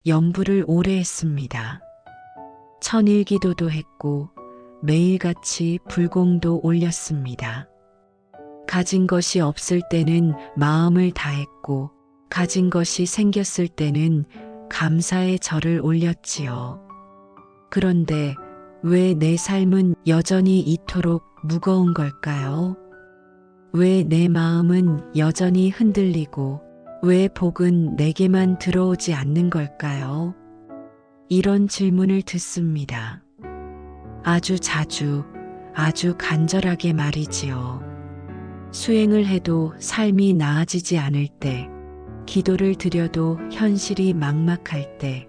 염불을 오래 했습니다. 천일기도도 했고 매일같이 불공도 올렸습니다. 가진 것이 없을 때는 마음을 다했고 가진 것이 생겼을 때는 감사의 절을 올렸지요. 그런데 왜 내 삶은 여전히 이토록 무거운 걸까요? 왜 내 마음은 여전히 흔들리고 왜 복은 내게만 들어오지 않는 걸까요? 이런 질문을 듣습니다. 아주 자주, 아주 간절하게 말이지요. 수행을 해도 삶이 나아지지 않을 때, 기도를 드려도 현실이 막막할 때,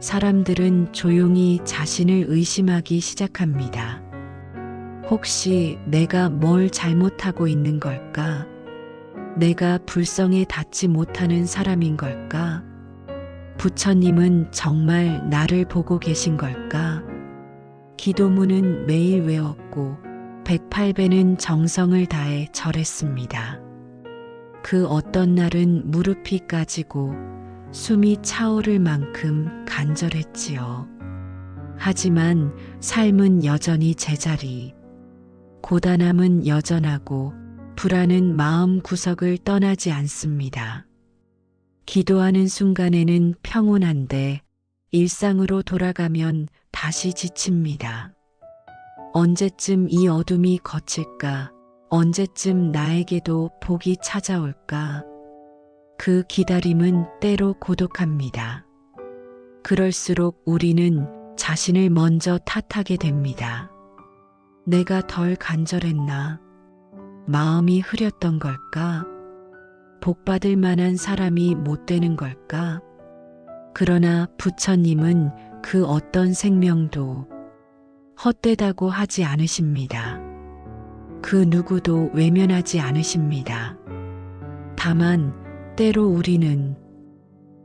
사람들은 조용히 자신을 의심하기 시작합니다. 혹시 내가 뭘 잘못하고 있는 걸까? 내가 불성에 닿지 못하는 사람인 걸까? 부처님은 정말 나를 보고 계신 걸까? 기도문은 매일 외웠고 108배는 정성을 다해 절했습니다. 그 어떤 날은 무릎이 까지고 숨이 차오를 만큼 간절했지요. 하지만 삶은 여전히 제자리. 고단함은 여전하고 불안은 마음 구석을 떠나지 않습니다. 기도하는 순간에는 평온한데 일상으로 돌아가면 다시 지칩니다. 언제쯤 이 어둠이 걷힐까? 언제쯤 나에게도 복이 찾아올까? 그 기다림은 때로 고독합니다. 그럴수록 우리는 자신을 먼저 탓하게 됩니다. 내가 덜 간절했나? 마음이 흐렸던 걸까? 복받을 만한 사람이 못 되는 걸까? 그러나 부처님은 그 어떤 생명도 헛되다고 하지 않으십니다. 그 누구도 외면하지 않으십니다. 다만 때로 우리는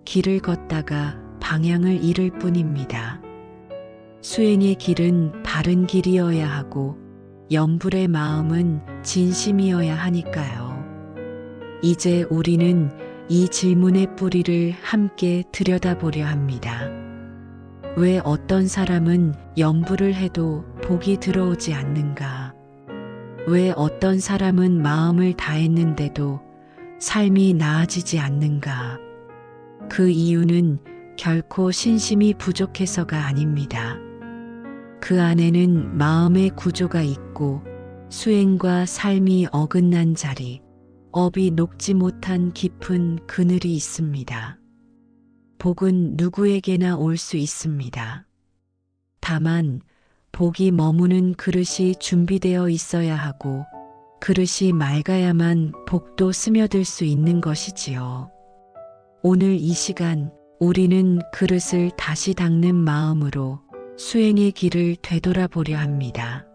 길을 걷다가 방향을 잃을 뿐입니다. 수행의 길은 바른 길이어야 하고 염불의 마음은 진심이어야 하니까요. 이제 우리는 이 질문의 뿌리를 함께 들여다보려 합니다. 왜 어떤 사람은 염불을 해도 복이 들어오지 않는가? 왜 어떤 사람은 마음을 다했는데도 삶이 나아지지 않는가? 그 이유는 결코 신심이 부족해서가 아닙니다. 그 안에는 마음의 구조가 있고 수행과 삶이 어긋난 자리, 업이 녹지 못한 깊은 그늘이 있습니다. 복은 누구에게나 올 수 있습니다. 다만 복이 머무는 그릇이 준비되어 있어야 하고 그릇이 맑아야만 복도 스며들 수 있는 것이지요. 오늘 이 시간 우리는 그릇을 다시 닦는 마음으로 수행의 길을 되돌아보려 합니다.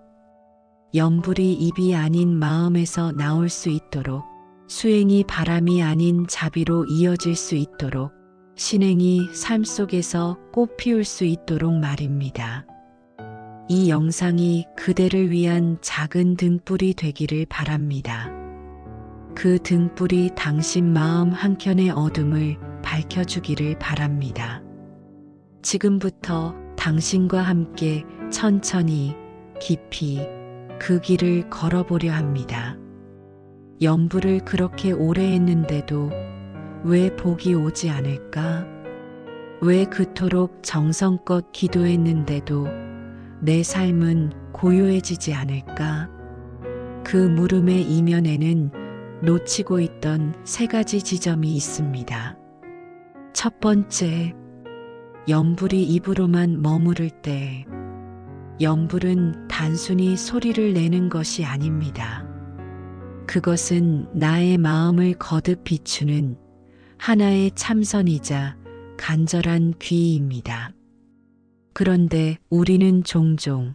염불이 입이 아닌 마음에서 나올 수 있도록 수행이 바람이 아닌 자비로 이어질 수 있도록 신행이 삶 속에서 꽃 피울 수 있도록 말입니다. 이 영상이 그대를 위한 작은 등불이 되기를 바랍니다. 그 등불이 당신 마음 한켠의 어둠을 밝혀주기를 바랍니다. 지금부터 당신과 함께 천천히 깊이 그 길을 걸어보려 합니다. 염불을 그렇게 오래 했는데도 왜 복이 오지 않을까? 왜 그토록 정성껏 기도했는데도 내 삶은 고요해지지 않을까? 그 물음의 이면에는 놓치고 있던 세 가지 지점이 있습니다. 첫 번째, 염불이 입으로만 머무를 때, 염불은 단순히 소리를 내는 것이 아닙니다. 그것은 나의 마음을 거듭 비추는 하나의 참선이자 간절한 귀의입니다. 그런데 우리는 종종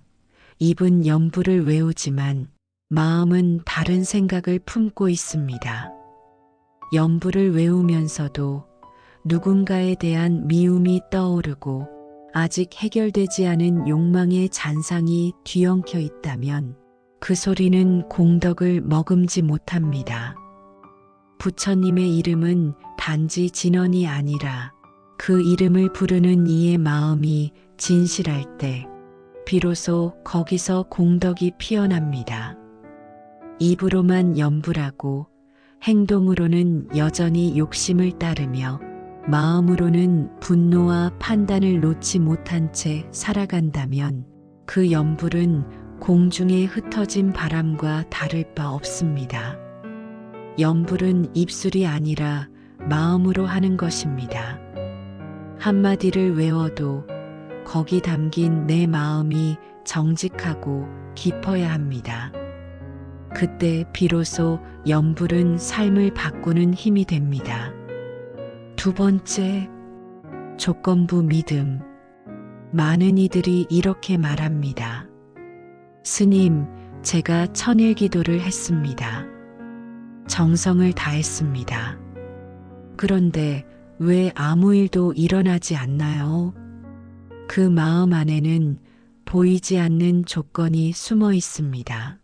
입은 염불을 외우지만 마음은 다른 생각을 품고 있습니다. 염불을 외우면서도 누군가에 대한 미움이 떠오르고 아직 해결되지 않은 욕망의 잔상이 뒤엉켜 있다면 그 소리는 공덕을 머금지 못합니다. 부처님의 이름은 단지 진언이 아니라 그 이름을 부르는 이의 마음이 진실할 때 비로소 거기서 공덕이 피어납니다. 입으로만 염불하고 행동으로는 여전히 욕심을 따르며 마음으로는 분노와 판단을 놓지 못한 채 살아간다면 그 염불은 공중에 흩어진 바람과 다를 바 없습니다. 염불은 입술이 아니라 마음으로 하는 것입니다. 한마디를 외워도 거기 담긴 내 마음이 정직하고 깊어야 합니다. 그때 비로소 염불은 삶을 바꾸는 힘이 됩니다. 두 번째, 조건부 믿음. 많은 이들이 이렇게 말합니다. 스님, 제가 천일 기도를 했습니다. 정성을 다했습니다. 그런데 왜 아무 일도 일어나지 않나요? 그 마음 안에는 보이지 않는 조건이 숨어 있습니다.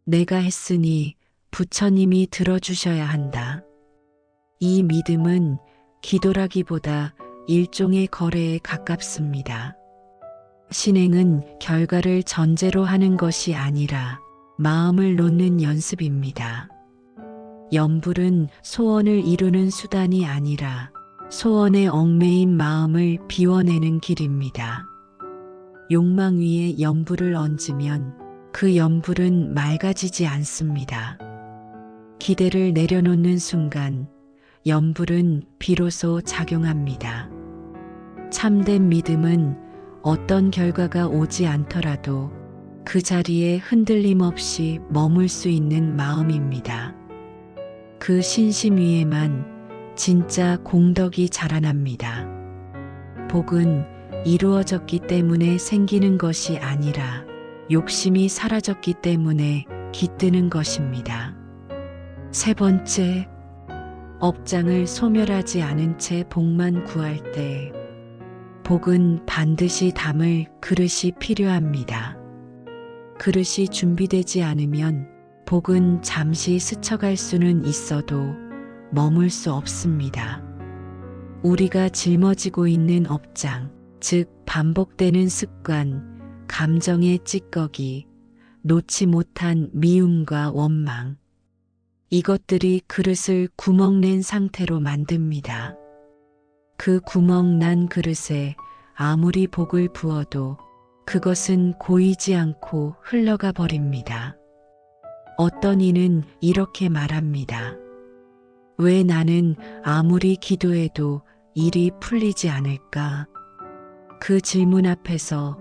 내가 했으니 부처님이 들어주셔야 한다. 이 믿음은 기도라기보다 일종의 거래에 가깝습니다. 신행은 결과를 전제로 하는 것이 아니라 마음을 놓는 연습입니다. 염불은 소원을 이루는 수단이 아니라 소원에 얽매인 마음을 비워내는 길입니다. 욕망 위에 염불을 얹으면 그 염불은 맑아지지 않습니다. 기대를 내려놓는 순간 염불은 비로소 작용합니다. 참된 믿음은 어떤 결과가 오지 않더라도 그 자리에 흔들림 없이 머물 수 있는 마음입니다. 그 신심 위에만 진짜 공덕이 자라납니다. 복은 이루어졌기 때문에 생기는 것이 아니라 욕심이 사라졌기 때문에 깃드는 것입니다. 세 번째, 업장을 소멸하지 않은 채 복만 구할 때 복은 반드시 담을 그릇이 필요합니다. 그릇이 준비되지 않으면 복은 잠시 스쳐갈 수는 있어도 머물 수 없습니다. 우리가 짊어지고 있는 업장, 즉 반복되는 습관, 감정의 찌꺼기, 놓지 못한 미움과 원망, 이것들이 그릇을 구멍낸 상태로 만듭니다. 그 구멍 난 그릇에 아무리 복을 부어도 그것은 고이지 않고 흘러가 버립니다. 어떤 이는 이렇게 말합니다. 왜 나는 아무리 기도해도 일이 풀리지 않을까? 그 질문 앞에서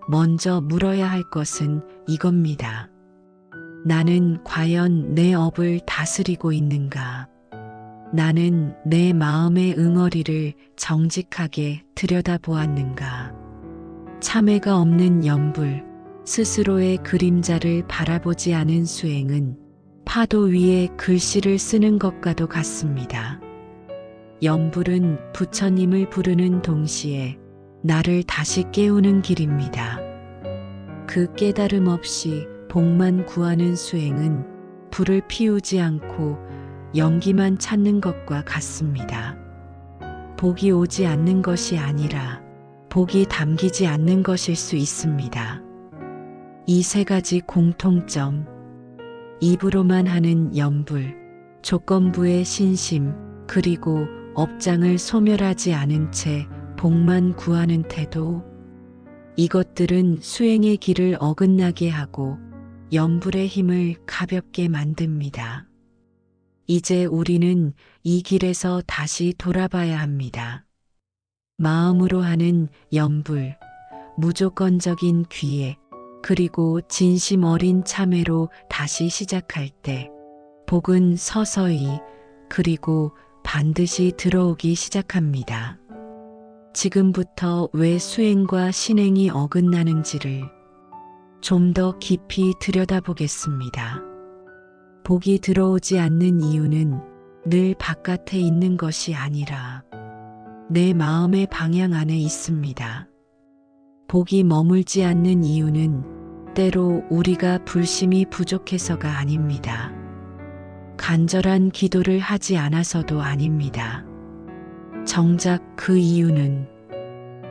먼저 물어야 할 것은 이겁니다. 나는 과연 내 업을 다스리고 있는가? 나는 내 마음의 응어리를 정직하게 들여다보았는가? 참회가 없는 염불, 스스로의 그림자를 바라보지 않은 수행은 파도 위에 글씨를 쓰는 것과도 같습니다. 염불은 부처님을 부르는 동시에 나를 다시 깨우는 길입니다. 그 깨달음 없이 복만 구하는 수행은 불을 피우지 않고 연기만 찾는 것과 같습니다. 복이 오지 않는 것이 아니라 복이 담기지 않는 것일 수 있습니다. 이 세 가지 공통점, 입으로만 하는 염불, 조건부의 신심, 그리고 업장을 소멸하지 않은 채 복만 구하는 태도, 이것들은 수행의 길을 어긋나게 하고 염불의 힘을 가볍게 만듭니다. 이제 우리는 이 길에서 다시 돌아봐야 합니다. 마음으로 하는 염불, 무조건적인 귀에, 그리고 진심 어린 참회로 다시 시작할 때 복은 서서히 그리고 반드시 들어오기 시작합니다. 지금부터 왜 수행과 신행이 어긋나는지를 좀 더 깊이 들여다보겠습니다. 복이 들어오지 않는 이유는 늘 바깥에 있는 것이 아니라 내 마음의 방향 안에 있습니다. 복이 머물지 않는 이유는 때로 우리가 불심이 부족해서가 아닙니다. 간절한 기도를 하지 않아서도 아닙니다. 정작 그 이유는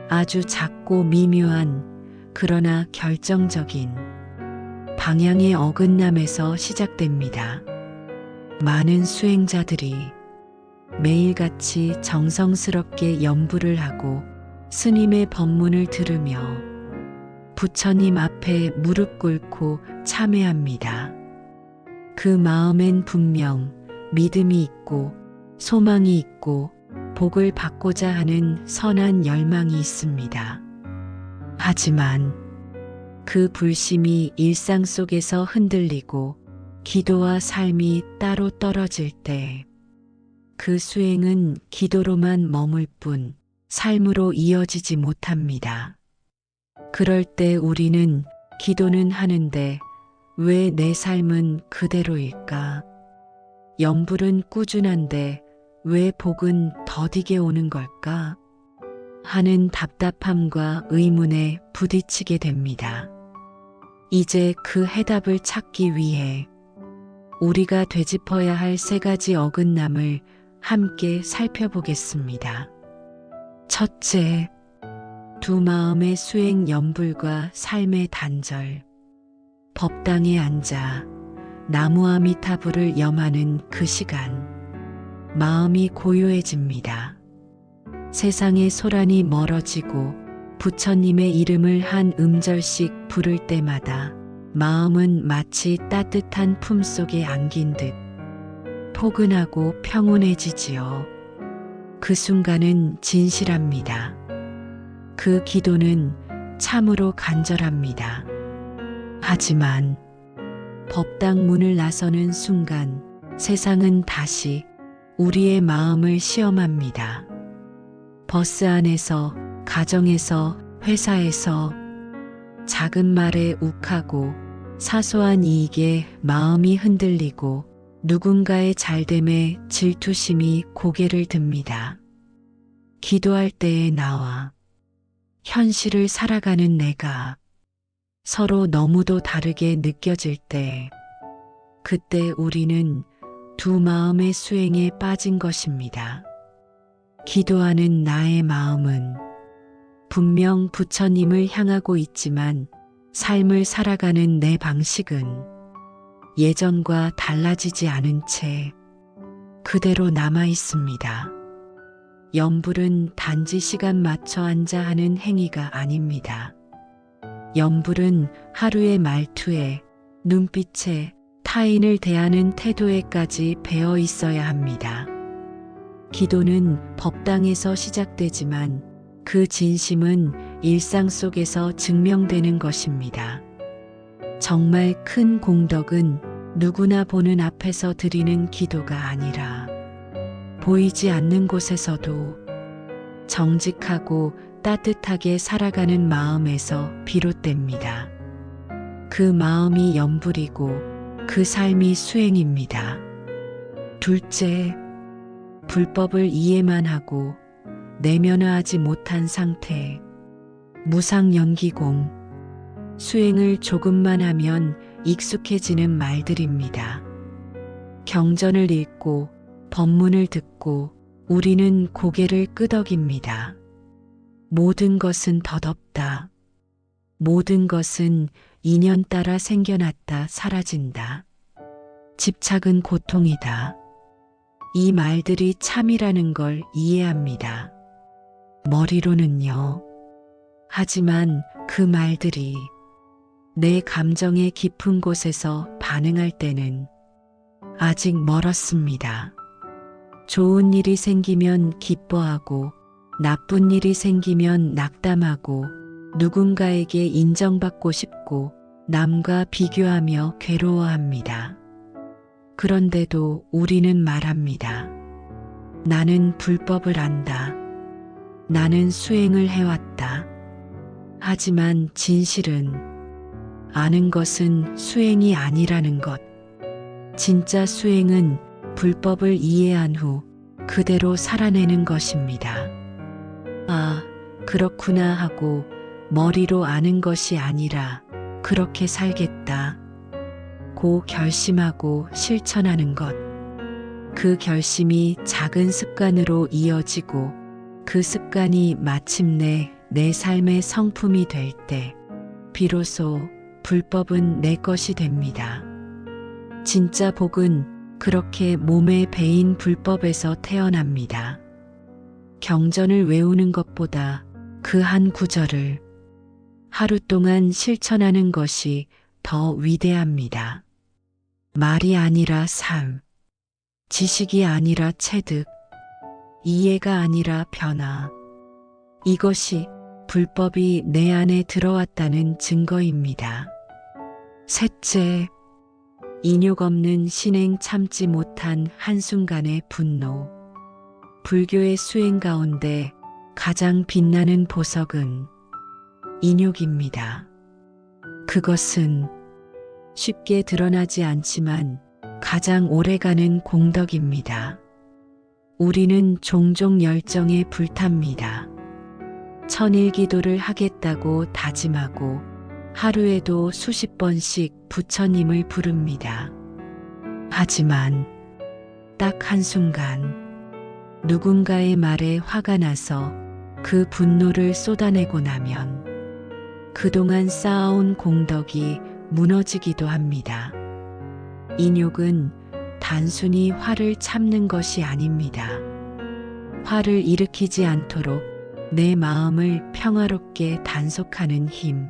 아주 작고 미묘한 그러나 결정적인 방향의 어긋남에서 시작됩니다. 많은 수행자들이 매일같이 정성스럽게 염불을 하고 스님의 법문을 들으며 부처님 앞에 무릎 꿇고 참회합니다. 그 마음엔 분명 믿음이 있고 소망이 있고 복을 받고자 하는 선한 열망이 있습니다. 하지만 그 불심이 일상 속에서 흔들리고 기도와 삶이 따로 떨어질 때 그 수행은 기도로만 머물 뿐 삶으로 이어지지 못합니다. 그럴 때 우리는 기도는 하는데 왜 내 삶은 그대로일까? 염불은 꾸준한데 왜 복은 더디게 오는 걸까? 하는 답답함과 의문에 부딪히게 됩니다. 이제 그 해답을 찾기 위해 우리가 되짚어야 할 세 가지 어긋남을 함께 살펴보겠습니다. 첫째, 두 마음의 수행 염불과 삶의 단절. 법당에 앉아 나무아미타불을 염하는 그 시간, 마음이 고요해집니다. 세상의 소란이 멀어지고 부처님의 이름을 한 음절씩 부를 때마다 마음은 마치 따뜻한 품속에 안긴 듯 포근하고 평온해지지요. 그 순간은 진실합니다. 그 기도는 참으로 간절합니다. 하지만 법당 문을 나서는 순간 세상은 다시 우리의 마음을 시험합니다. 버스 안에서, 가정에서, 회사에서 작은 말에 욱하고 사소한 이익에 마음이 흔들리고 누군가의 잘됨에 질투심이 고개를 듭니다. 기도할 때의 나와 현실을 살아가는 내가 서로 너무도 다르게 느껴질 때, 그때 우리는 두 마음의 수행에 빠진 것입니다. 기도하는 나의 마음은 분명 부처님을 향하고 있지만 삶을 살아가는 내 방식은 예전과 달라지지 않은 채 그대로 남아 있습니다. 염불은 단지 시간 맞춰 앉아 하는 행위가 아닙니다. 염불은 하루의 말투에, 눈빛에, 타인을 대하는 태도에까지 배어 있어야 합니다. 기도는 법당에서 시작되지만 그 진심은 일상 속에서 증명되는 것입니다. 정말 큰 공덕은 누구나 보는 앞에서 드리는 기도가 아니라 보이지 않는 곳에서도 정직하고 따뜻하게 살아가는 마음에서 비롯됩니다. 그 마음이 염불이고 그 삶이 수행입니다. 둘째, 불법을 이해만 하고 내면화하지 못한 상태, 무상연기공, 수행을 조금만 하면 익숙해지는 말들입니다. 경전을 읽고 법문을 듣고 우리는 고개를 끄덕입니다. 모든 것은 덧없다. 모든 것은 인연 따라 생겨났다 사라진다. 집착은 고통이다. 이 말들이 참이라는 걸 이해합니다. 머리로는요. 하지만 그 말들이 내 감정의 깊은 곳에서 반응할 때는 아직 멀었습니다. 좋은 일이 생기면 기뻐하고 나쁜 일이 생기면 낙담하고 누군가에게 인정받고 싶고 남과 비교하며 괴로워합니다. 그런데도 우리는 말합니다. 나는 불법을 안다. 나는 수행을 해왔다. 하지만 진실은 아는 것은 수행이 아니라는 것. 진짜 수행은 불법을 이해한 후 그대로 살아내는 것입니다. 아, 그렇구나 하고 머리로 아는 것이 아니라 그렇게 살겠다. 고 결심하고 실천하는 것. 그 결심이 작은 습관으로 이어지고 그 습관이 마침내 내 삶의 성품이 될 때, 비로소 불법은 내 것이 됩니다. 진짜 복은 그렇게 몸에 배인 불법에서 태어납니다. 경전을 외우는 것보다 그 한 구절을 하루 동안 실천하는 것이 더 위대합니다. 말이 아니라 삶, 지식이 아니라 체득, 이해가 아니라 변화. 이것이 불법이 내 안에 들어왔다는 증거입니다. 셋째, 인욕 없는 신행 참지 못한 한순간의 분노. 불교의 수행 가운데 가장 빛나는 보석은 인욕입니다. 그것은 쉽게 드러나지 않지만 가장 오래가는 공덕입니다. 우리는 종종 열정에 불탑니다. 천일 기도를 하겠다고 다짐하고 하루에도 수십 번씩 부처님을 부릅니다. 하지만 딱 한순간 누군가의 말에 화가 나서 그 분노를 쏟아내고 나면 그동안 쌓아온 공덕이 무너지기도 합니다. 인욕은 단순히 화를 참는 것이 아닙니다. 화를 일으키지 않도록 내 마음을 평화롭게 단속하는 힘.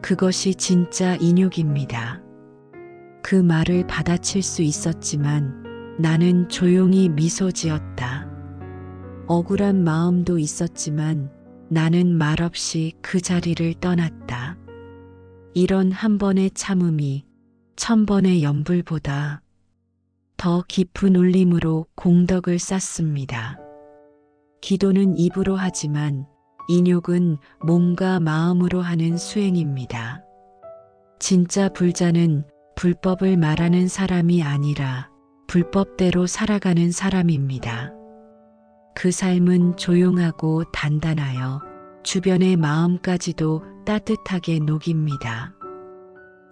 그것이 진짜 인욕입니다. 그 말을 받아칠 수 있었지만 나는 조용히 미소 지었다. 억울한 마음도 있었지만 나는 말없이 그 자리를 떠났다. 이런 한 번의 참음이 1000번의 염불보다 더 깊은 울림으로 공덕을 쌓습니다. 기도는 입으로 하지만 인욕은 몸과 마음으로 하는 수행입니다. 진짜 불자는 불법을 말하는 사람이 아니라 불법대로 살아가는 사람입니다. 그 삶은 조용하고 단단하여 주변의 마음까지도 따뜻하게 녹입니다.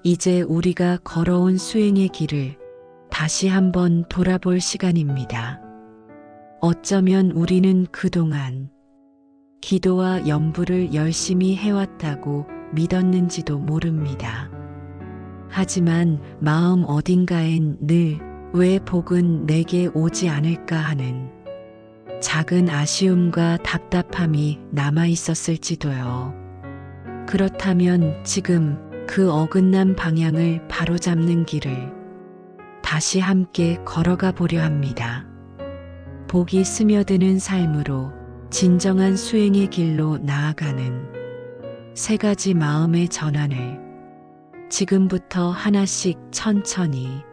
이제 우리가 걸어온 수행의 길을 다시 한번 돌아볼 시간입니다. 어쩌면 우리는 그동안 기도와 염불을 열심히 해왔다고 믿었는지도 모릅니다. 하지만 마음 어딘가엔 늘 왜 복은 내게 오지 않을까 하는 작은 아쉬움과 답답함이 남아 있었을지도요. 그렇다면 지금 그 어긋난 방향을 바로잡는 길을 다시 함께 걸어가 보려 합니다. 복이 스며드는 삶으로 진정한 수행의 길로 나아가는 3가지 마음의 전환을 지금부터 하나씩 천천히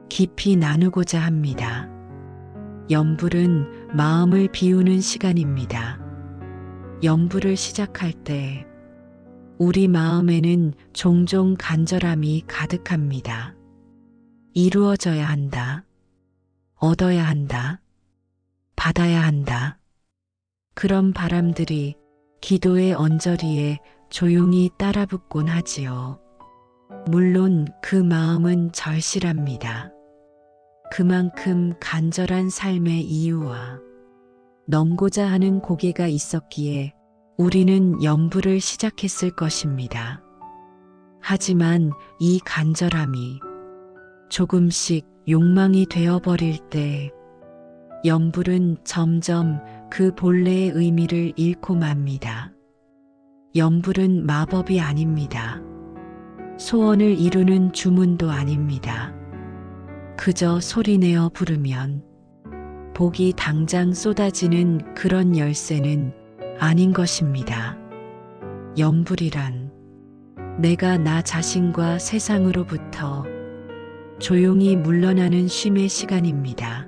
깊이 나누고자 합니다. 염불은 마음을 비우는 시간입니다. 염불을 시작할 때 우리 마음에는 종종 간절함이 가득합니다. 이루어져야 한다. 얻어야 한다. 받아야 한다. 그런 바람들이 기도의 언저리에 조용히 따라붙곤 하지요. 물론 그 마음은 절실합니다. 그만큼 간절한 삶의 이유와 넘고자 하는 고개가 있었기에 우리는 염불을 시작했을 것입니다. 하지만 이 간절함이 조금씩 욕망이 되어버릴 때 염불은 점점 그 본래의 의미를 잃고 맙니다. 염불은 마법이 아닙니다. 소원을 이루는 주문도 아닙니다. 그저 소리내어 부르면 복이 당장 쏟아지는 그런 열쇠는 아닌 것입니다. 염불이란 내가 나 자신과 세상으로부터 조용히 물러나는 쉼의 시간입니다.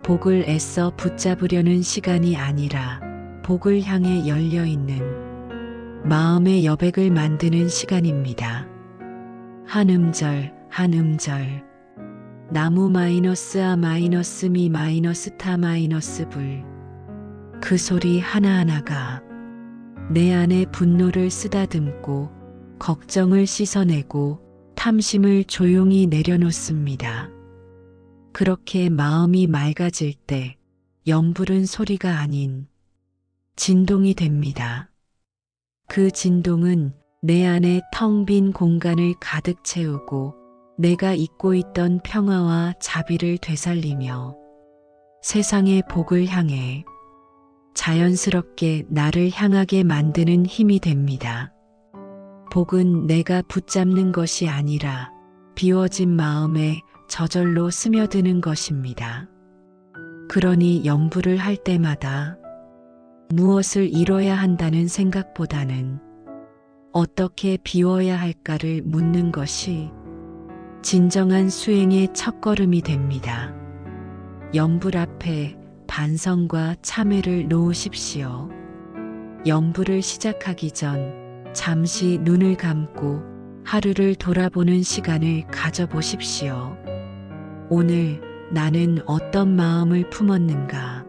복을 애써 붙잡으려는 시간이 아니라 복을 향해 열려있는 마음의 여백을 만드는 시간입니다. 한 음절 한 음절 나무 마이너스 아 마이너스 미 마이너스 타 마이너스 불 그 소리 하나하나가 내 안에 분노를 쓰다듬고 걱정을 씻어내고 탐심을 조용히 내려놓습니다. 그렇게 마음이 맑아질 때 연불은 소리가 아닌 진동이 됩니다. 그 진동은 내 안에 텅 빈 공간을 가득 채우고 내가 잊고 있던 평화와 자비를 되살리며 세상의 복을 향해 자연스럽게 나를 향하게 만드는 힘이 됩니다. 복은 내가 붙잡는 것이 아니라 비워진 마음에 저절로 스며드는 것입니다. 그러니 연불을 할 때마다 무엇을 이뤄야 한다는 생각보다는 어떻게 비워야 할까를 묻는 것이 진정한 수행의 첫걸음이 됩니다. 연불 앞에 반성과 참회를 놓으십시오. 연불을 시작하기 전 잠시 눈을 감고 하루를 돌아보는 시간을 가져보십시오. 오늘 나는 어떤 마음을 품었는가?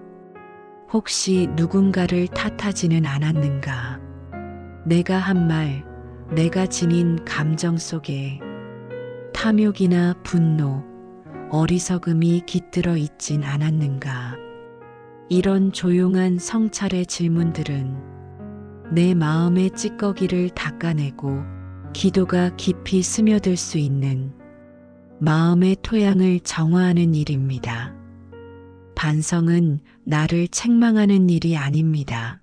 혹시 누군가를 탓하지는 않았는가? 내가 한 말, 내가 지닌 감정 속에 탐욕이나 분노, 어리석음이 깃들어 있진 않았는가? 이런 조용한 성찰의 질문들은 내 마음의 찌꺼기를 닦아내고 기도가 깊이 스며들 수 있는 마음의 토양을 정화하는 일입니다. 반성은 나를 책망하는 일이 아닙니다.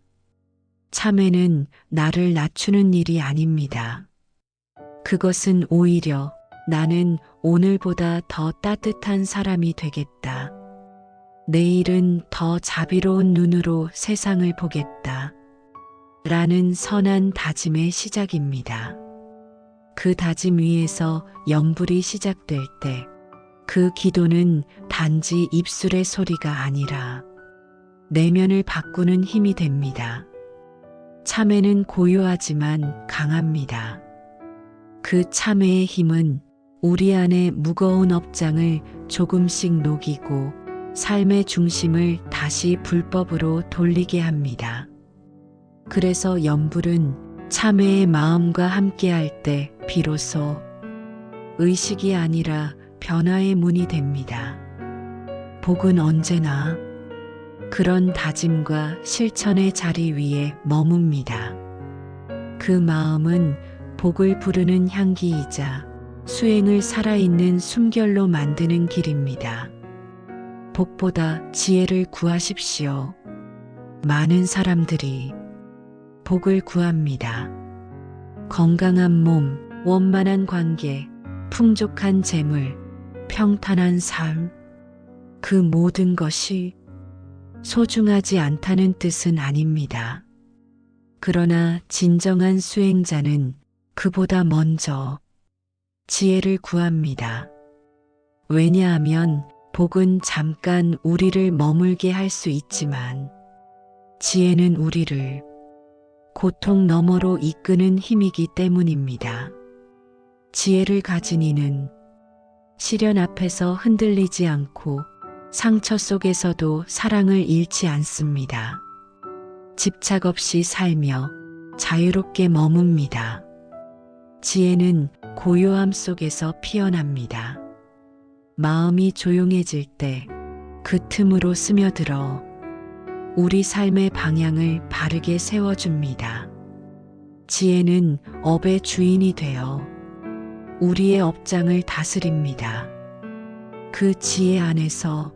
참회는 나를 낮추는 일이 아닙니다. 그것은 오히려 나는 오늘보다 더 따뜻한 사람이 되겠다. 내일은 더 자비로운 눈으로 세상을 보겠다. 라는 선한 다짐의 시작입니다. 그 다짐 위에서 연불이 시작될 때 그 기도는 단지 입술의 소리가 아니라 내면을 바꾸는 힘이 됩니다. 참회는 고요하지만 강합니다. 그 참회의 힘은 우리 안의 무거운 업장을 조금씩 녹이고 삶의 중심을 다시 불법으로 돌리게 합니다. 그래서 연불은 참회의 마음과 함께할 때 비로소 의식이 아니라 변화의 문이 됩니다. 복은 언제나 그런 다짐과 실천의 자리 위에 머뭅니다. 그 마음은 복을 부르는 향기이자 수행을 살아있는 숨결로 만드는 길입니다. 복보다 지혜를 구하십시오. 많은 사람들이 복을 구합니다. 건강한 몸, 원만한 관계, 풍족한 재물, 평탄한 삶, 그 모든 것이 소중하지 않다는 뜻은 아닙니다. 그러나 진정한 수행자는 그보다 먼저 지혜를 구합니다. 왜냐하면 복은 잠깐 우리를 머물게 할 수 있지만 지혜는 우리를 고통 너머로 이끄는 힘이기 때문입니다. 지혜를 가진 이는 시련 앞에서 흔들리지 않고 상처 속에서도 사랑을 잃지 않습니다. 집착 없이 살며 자유롭게 머뭅니다. 지혜는 고요함 속에서 피어납니다. 마음이 조용해질 때 그 틈으로 스며들어 우리 삶의 방향을 바르게 세워줍니다. 지혜는 업의 주인이 되어 우리의 업장을 다스립니다. 그 지혜 안에서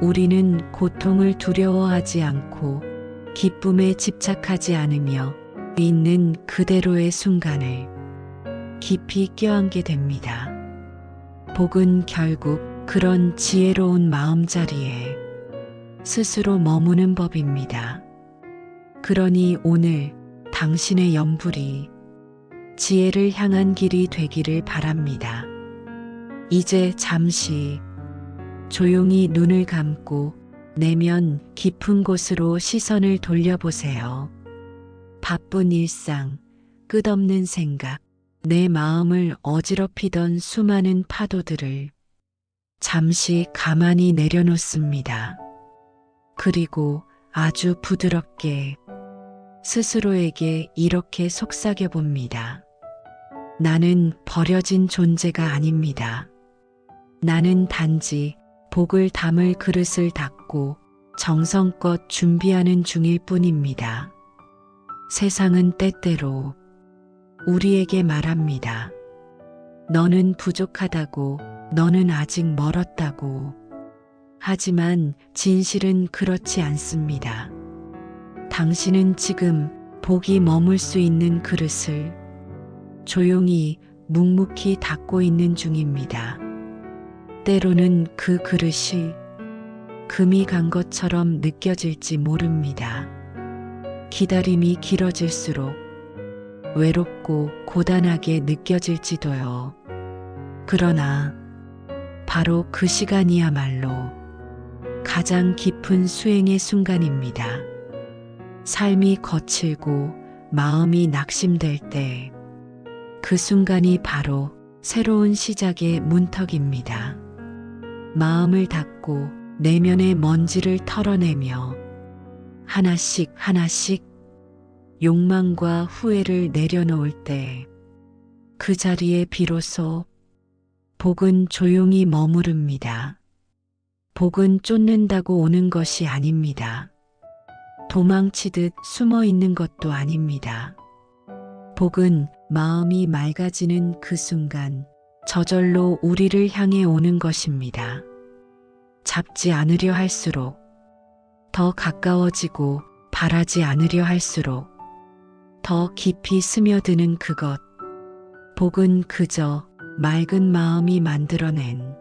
우리는 고통을 두려워하지 않고 기쁨에 집착하지 않으며 있는 그대로의 순간을 깊이 껴안게 됩니다. 복은 결국 그런 지혜로운 마음자리에 스스로 머무는 법입니다. 그러니 오늘 당신의 연불이 지혜를 향한 길이 되기를 바랍니다. 이제 잠시 조용히 눈을 감고 내면 깊은 곳으로 시선을 돌려보세요. 바쁜 일상, 끝없는 생각, 내 마음을 어지럽히던 수많은 파도들을 잠시 가만히 내려놓습니다. 그리고 아주 부드럽게 스스로에게 이렇게 속삭여 봅니다. 나는 버려진 존재가 아닙니다. 나는 단지 복을 담을 그릇을 닫고 정성껏 준비하는 중일 뿐입니다. 세상은 때때로 우리에게 말합니다. 너는 부족하다고, 너는 아직 멀었다고. 하지만 진실은 그렇지 않습니다. 당신은 지금 복이 머물 수 있는 그릇을 조용히 묵묵히 닫고 있는 중입니다. 때로는 그 그릇이 금이 간 것처럼 느껴질지 모릅니다. 기다림이 길어질수록 외롭고 고단하게 느껴질지도요. 그러나 바로 그 시간이야말로 가장 깊은 수행의 순간입니다. 삶이 거칠고 마음이 낙심될 때 그 순간이 바로 새로운 시작의 문턱입니다. 마음을 닫고 내면의 먼지를 털어내며 하나씩 하나씩 욕망과 후회를 내려놓을 때 그 자리에 비로소 복은 조용히 머무릅니다. 복은 쫓는다고 오는 것이 아닙니다. 도망치듯 숨어 있는 것도 아닙니다. 복은 마음이 맑아지는 그 순간 저절로 우리를 향해 오는 것입니다. 잡지 않으려 할수록 더 가까워지고 바라지 않으려 할수록 더 깊이 스며드는 그것. 복은 그저 맑은 마음이 만들어낸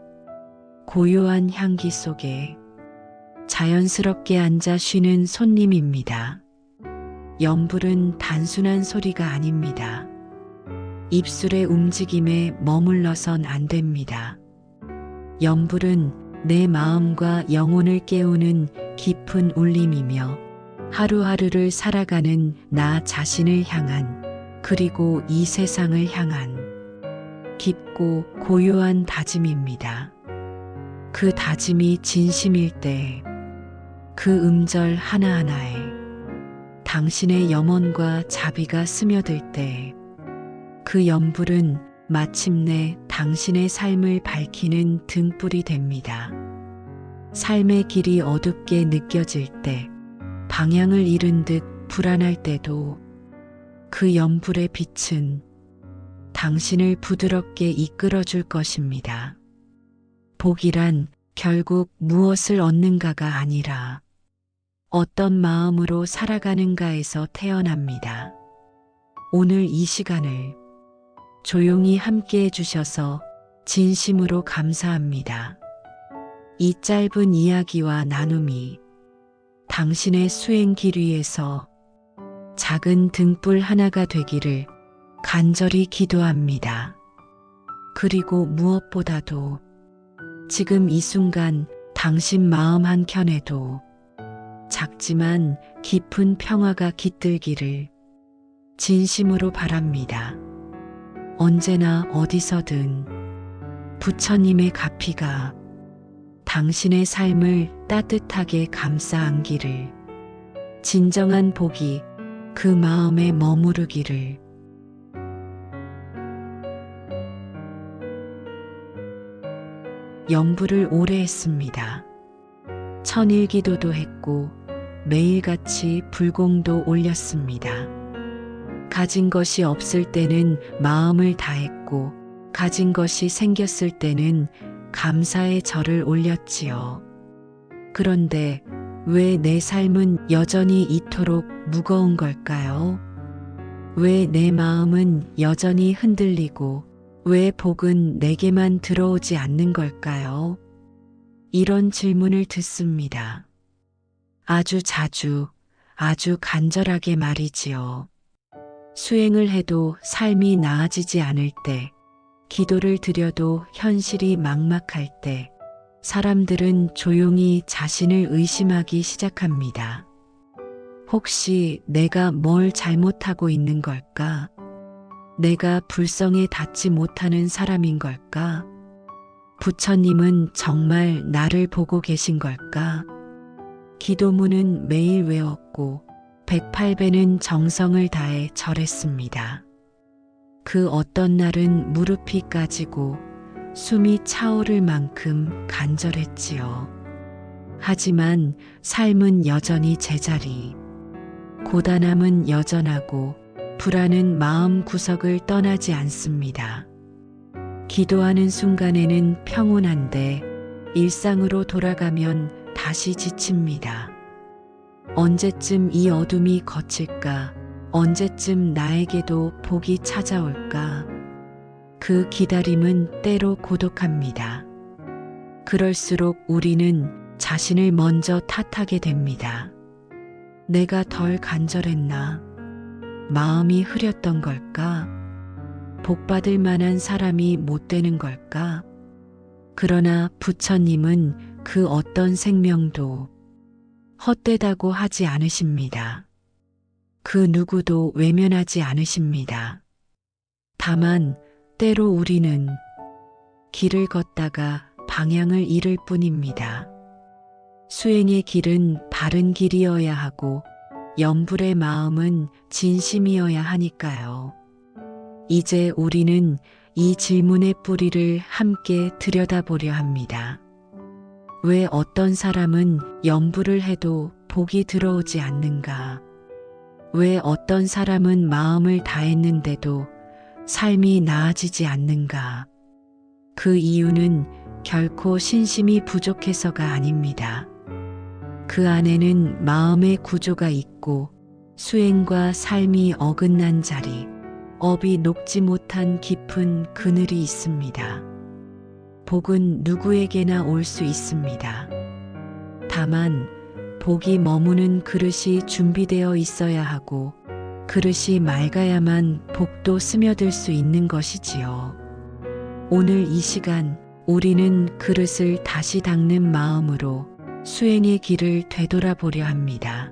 고요한 향기 속에 자연스럽게 앉아 쉬는 손님입니다. 염불은 단순한 소리가 아닙니다. 입술의 움직임에 머물러선 안 됩니다. 염불은 내 마음과 영혼을 깨우는 깊은 울림이며 하루하루를 살아가는 나 자신을 향한 그리고 이 세상을 향한 깊고 고요한 다짐입니다. 그 다짐이 진심일 때 그 음절 하나하나에 당신의 염원과 자비가 스며들 때 그 염불은 마침내 당신의 삶을 밝히는 등불이 됩니다. 삶의 길이 어둡게 느껴질 때, 방향을 잃은 듯 불안할 때도 그 염불의 빛은 당신을 부드럽게 이끌어 줄 것입니다. 복이란 결국 무엇을 얻는가가 아니라 어떤 마음으로 살아가는가에서 태어납니다. 오늘 이 시간을 조용히 함께 해주셔서 진심으로 감사합니다. 이 짧은 이야기와 나눔이 당신의 수행 길 위에서 작은 등불 하나가 되기를 간절히 기도합니다. 그리고 무엇보다도 지금 이 순간 당신 마음 한켠에도 작지만 깊은 평화가 깃들기를 진심으로 바랍니다. 언제나 어디서든 부처님의 가피가 당신의 삶을 따뜻하게 감싸 안기를, 진정한 복이 그 마음에 머무르기를. 염불을 오래 했습니다. 천일기도도 했고 매일같이 불공도 올렸습니다. 가진 것이 없을 때는 마음을 다했고 가진 것이 생겼을 때는 감사의 절을 올렸지요. 그런데 왜 내 삶은 여전히 이토록 무거운 걸까요? 왜 내 마음은 여전히 흔들리고 왜 복은 내게만 들어오지 않는 걸까요? 이런 질문을 듣습니다. 아주 자주, 아주 간절하게 말이지요. 수행을 해도 삶이 나아지지 않을 때, 기도를 드려도 현실이 막막할 때, 사람들은 조용히 자신을 의심하기 시작합니다. 혹시 내가 뭘 잘못하고 있는 걸까? 내가 불성에 닿지 못하는 사람인 걸까? 부처님은 정말 나를 보고 계신 걸까? 기도문은 매일 외웠고 108배는 정성을 다해 절했습니다. 그 어떤 날은 무릎이 까지고 숨이 차오를 만큼 간절했지요. 하지만 삶은 여전히 제자리. 고단함은 여전하고 불안은 마음 구석을 떠나지 않습니다. 기도하는 순간에는 평온한데 일상으로 돌아가면 다시 지칩니다. 언제쯤 이 어둠이 거칠까? 언제쯤 나에게도 복이 찾아올까? 그 기다림은 때로 고독합니다. 그럴수록 우리는 자신을 먼저 탓하게 됩니다. 내가 덜 간절했나? 마음이 흐렸던 걸까? 복받을 만한 사람이 못 되는 걸까? 그러나 부처님은 그 어떤 생명도 헛되다고 하지 않으십니다. 그 누구도 외면하지 않으십니다. 다만 때로 우리는 길을 걷다가 방향을 잃을 뿐입니다. 수행의 길은 바른 길이어야 하고 염불의 마음은 진심이어야 하니까요. 이제 우리는 이 질문의 뿌리를 함께 들여다보려 합니다. 왜 어떤 사람은 염불을 해도 복이 들어오지 않는가? 왜 어떤 사람은 마음을 다했는데도 삶이 나아지지 않는가? 그 이유는 결코 신심이 부족해서가 아닙니다. 그 안에는 마음의 구조가 있고 수행과 삶이 어긋난 자리, 업이 녹지 못한 깊은 그늘이 있습니다. 복은 누구에게나 올 수 있습니다. 다만 복이 머무는 그릇이 준비되어 있어야 하고 그릇이 맑아야만 복도 스며들 수 있는 것이지요. 오늘 이 시간 우리는 그릇을 다시 닦는 마음으로 수행의 길을 되돌아보려 합니다.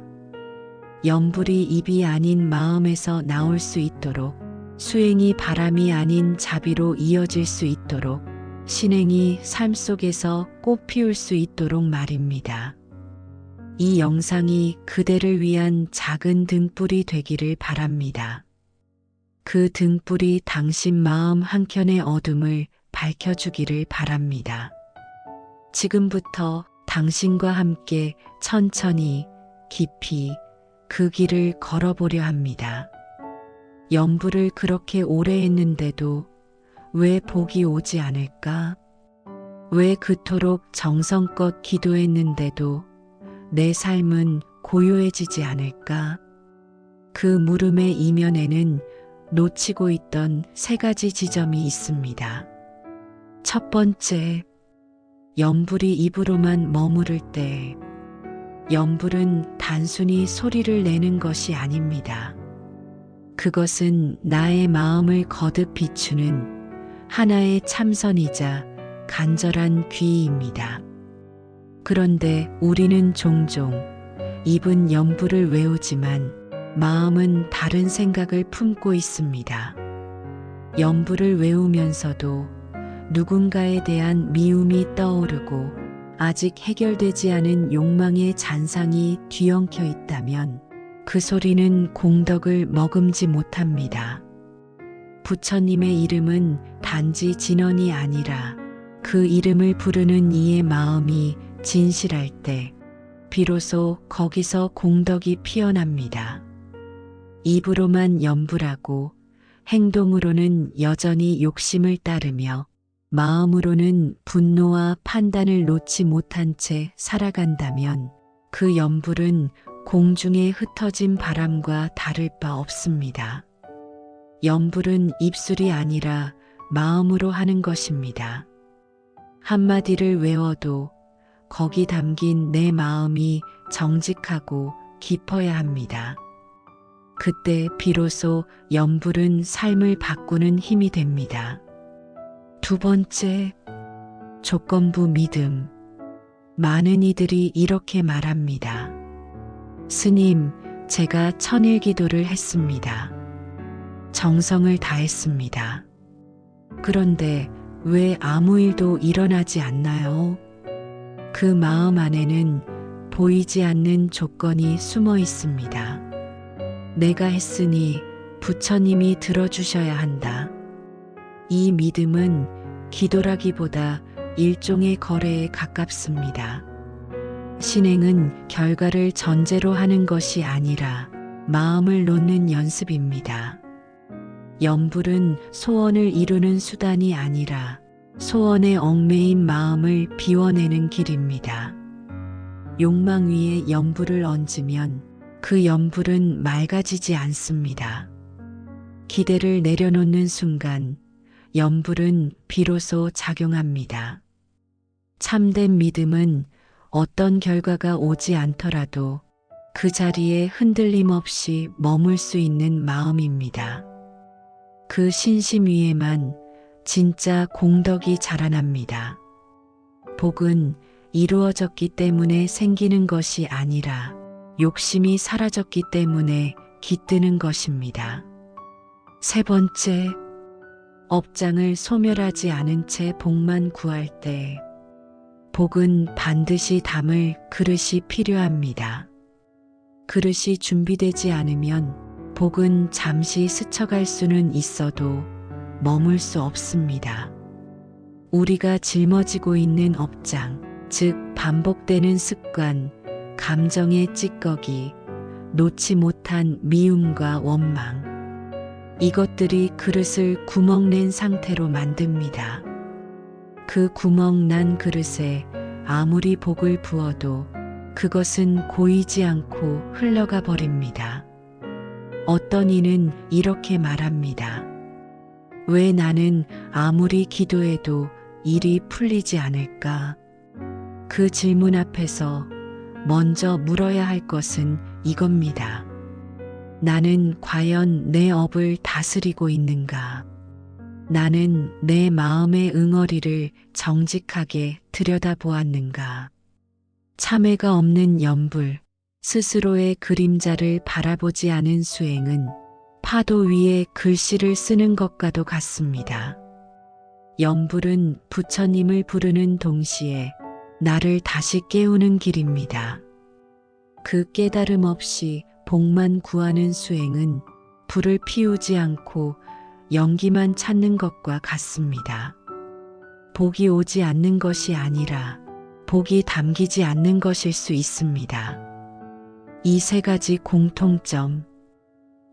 염불이 입이 아닌 마음에서 나올 수 있도록, 수행이 바람이 아닌 자비로 이어질 수 있도록, 신행이 삶 속에서 꽃 피울 수 있도록 말입니다. 이 영상이 그대를 위한 작은 등불이 되기를 바랍니다. 그 등불이 당신 마음 한켠의 어둠을 밝혀주기를 바랍니다. 지금부터 당신과 함께 천천히 깊이 그 길을 걸어보려 합니다. 염불을 그렇게 오래 했는데도 왜 복이 오지 않을까? 왜 그토록 정성껏 기도했는데도 내 삶은 고요해지지 않을까? 그 물음의 이면에는 놓치고 있던 세 가지 지점이 있습니다. 첫 번째, 염불이 입으로만 머무를 때, 염불은 단순히 소리를 내는 것이 아닙니다. 그것은 나의 마음을 거듭 비추는 하나의 참선이자 간절한 귀의입니다. 그런데 우리는 종종 입은 염불을 외우지만 마음은 다른 생각을 품고 있습니다. 염불을 외우면서도 누군가에 대한 미움이 떠오르고 아직 해결되지 않은 욕망의 잔상이 뒤엉켜 있다면 그 소리는 공덕을 머금지 못합니다. 부처님의 이름은 단지 진언이 아니라 그 이름을 부르는 이의 마음이 진실할 때 비로소 거기서 공덕이 피어납니다. 입으로만 염불하고 행동으로는 여전히 욕심을 따르며 마음으로는 분노와 판단을 놓지 못한 채 살아간다면 그 염불은 공중에 흩어진 바람과 다를 바 없습니다. 염불은 입술이 아니라 마음으로 하는 것입니다. 한마디를 외워도 거기 담긴 내 마음이 정직하고 깊어야 합니다. 그때 비로소 염불은 삶을 바꾸는 힘이 됩니다. 두 번째, 조건부 믿음. 많은 이들이 이렇게 말합니다. 스님, 제가 천일 기도를 했습니다. 정성을 다했습니다. 그런데 왜 아무 일도 일어나지 않나요? 그 마음 안에는 보이지 않는 조건이 숨어 있습니다. 내가 했으니 부처님이 들어주셔야 한다. 이 믿음은 기도라기보다 일종의 거래에 가깝습니다. 신행은 결과를 전제로 하는 것이 아니라 마음을 놓는 연습입니다. 염불은 소원을 이루는 수단이 아니라 소원에 얽매인 마음을 비워내는 길입니다. 욕망 위에 염불을 얹으면 그 염불은 맑아지지 않습니다. 기대를 내려놓는 순간 염불은 비로소 작용합니다. 참된 믿음은 어떤 결과가 오지 않더라도 그 자리에 흔들림 없이 머물 수 있는 마음입니다. 그 신심 위에만 진짜 공덕이 자라납니다. 복은 이루어졌기 때문에 생기는 것이 아니라 욕심이 사라졌기 때문에 깃드는 것입니다. 세 번째, 업장을 소멸하지 않은 채 복만 구할 때 복은 반드시 담을 그릇이 필요합니다. 그릇이 준비되지 않으면 복은 잠시 스쳐갈 수는 있어도 머물 수 없습니다. 우리가 짊어지고 있는 업장, 즉 반복되는 습관, 감정의 찌꺼기, 놓지 못한 미움과 원망, 이것들이 그릇을 구멍낸 상태로 만듭니다. 그 구멍난 그릇에 아무리 복을 부어도 그것은 고이지 않고 흘러가 버립니다. 어떤 이는 이렇게 말합니다. 왜 나는 아무리 기도해도 일이 풀리지 않을까? 그 질문 앞에서 먼저 물어야 할 것은 이겁니다. 나는 과연 내 업을 다스리고 있는가? 나는 내 마음의 응어리를 정직하게 들여다보았는가? 참회가 없는 염불, 스스로의 그림자를 바라보지 않은 수행은 파도 위에 글씨를 쓰는 것과도 같습니다. 염불은 부처님을 부르는 동시에 나를 다시 깨우는 길입니다. 그 깨달음 없이 복만 구하는 수행은 불을 피우지 않고 연기만 찾는 것과 같습니다. 복이 오지 않는 것이 아니라 복이 담기지 않는 것일 수 있습니다. 이 세 가지 공통점,